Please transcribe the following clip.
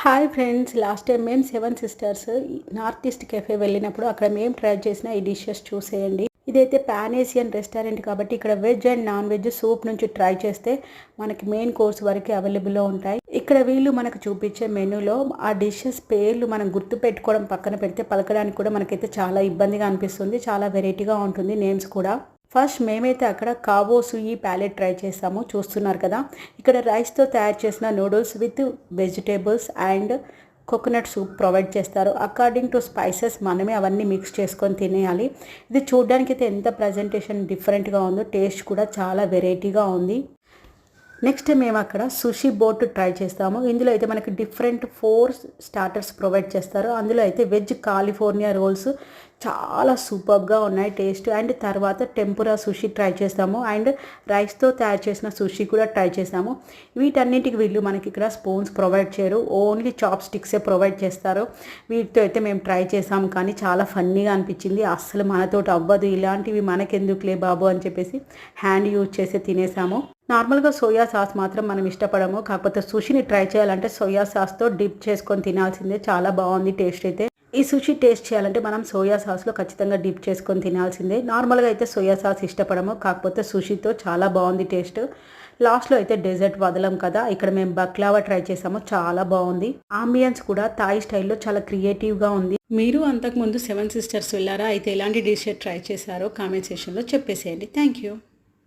Hi friends, last time మేము 7 sisters north east cafe వెళ్ళినప్పుడు అక్కడ మేము ట్రై చేసిన ఈ డిషెస్ చూసేయండి. ఇదైతే పాన్ ఏషియన్ రెస్టారెంట్ కాబట్టి ఇక్కడ veg and non veg soup నుంచి ట్రై చేస్తే మనకి మెయిన్ కోర్స్ వరకు అవైలబుల్లో ఉంటాయి. ఇక్కడ వీళ్ళు మనకు చూపించే మెనూలో ఆ డిషెస్ పేర్లు మనం గుర్తు పెట్టుకోవడం పక్కన పెడితే పలకడానికి కూడా మనకైతే చాలా ఇబ్బందిగా అనిపిస్తుంది. చాలా వెరైటీగా ఉంటుంది నేమ్స్ కూడా. ఫస్ట్ మేమైతే అక్కడ కావో సుయి ప్యాలెట్ ట్రై చేసాము. చూస్తున్నారు కదా, ఇక్కడ రైస్తో తయారు చేసిన noodles with vegetables and coconut soup provide చేస్తారు. అకార్డింగ్ టు స్పైసెస్ మనమే అవన్నీ మిక్స్ చేసుకొని తినేయాలి. ఇది చూడడానికి అయితే ఎంత ప్రజెంటేషన్ డిఫరెంట్గా ఉందో, టేస్ట్ కూడా చాలా వెరైటీగా ఉంది. నెక్స్ట్ మేము అక్కడ సుషి బోట్ ట్రై చేస్తాము. ఇందులో అయితే మనకి డిఫరెంట్ 4 స్టార్టర్స్ ప్రొవైడ్ చేస్తారు. అందులో అయితే వెజ్ కాలిఫోర్నియా రోల్స్ చాలా సూపర్గా ఉన్నాయి టేస్ట్. అండ్ తర్వాత టెంపురా సుషి ట్రై చేస్తాము. అండ్ రైస్తో తయారు చేసిన సుషి కూడా ట్రై చేస్తాము. వీటన్నిటికి వీళ్ళు మనకి ఇక్కడ స్పూన్స్ ప్రొవైడ్ చేయరు, ఓన్లీ చాప్ స్టిక్సే ప్రొవైడ్ చేస్తారు. వీటితో అయితే మేము ట్రై చేసాము, కానీ చాలా ఫన్నీగా అనిపించింది. అస్సలు మనతోటి అవ్వదు, ఇలాంటివి మనకెందుకులే బాబు అని చెప్పేసి హ్యాండ్ యూజ్ చేసి తినేసాము. నార్మల్గా సోయా సాస్ మాత్రం మనం ఇష్టపడము, కాకపోతే సుషిని ట్రై చేయాలంటే సోయా సాస్తో డిప్ చేసుకొని తినాల్సిందే. చాలా బాగుంది టేస్ట్ అయితే. ఈ సుషి టేస్ట్ చేయాలంటే మనం సోయా సాస్లో ఖచ్చితంగా డిప్ చేసుకొని తినాల్సిందే. నార్మల్గా అయితే సోయా సాస్ ఇష్టపడము, కాకపోతే సుషితో చాలా బాగుంది టేస్ట్. లాస్ట్లో అయితే డెజర్ట్ వదలం కదా, ఇక్కడ మేము బక్లావా ట్రై చేసాము. చాలా బాగుంది. ఆంబియన్స్ కూడా థాయ్ స్టైల్లో చాలా క్రియేటివ్గా ఉంది. మీరు అంతకుముందు 7 సిస్టర్స్ వెళ్ళారా? అయితే ఎలాంటి డిష్ ట్రై చేశారో కామెంట్ సెక్షన్లో చెప్పేసేయండి. Thank you.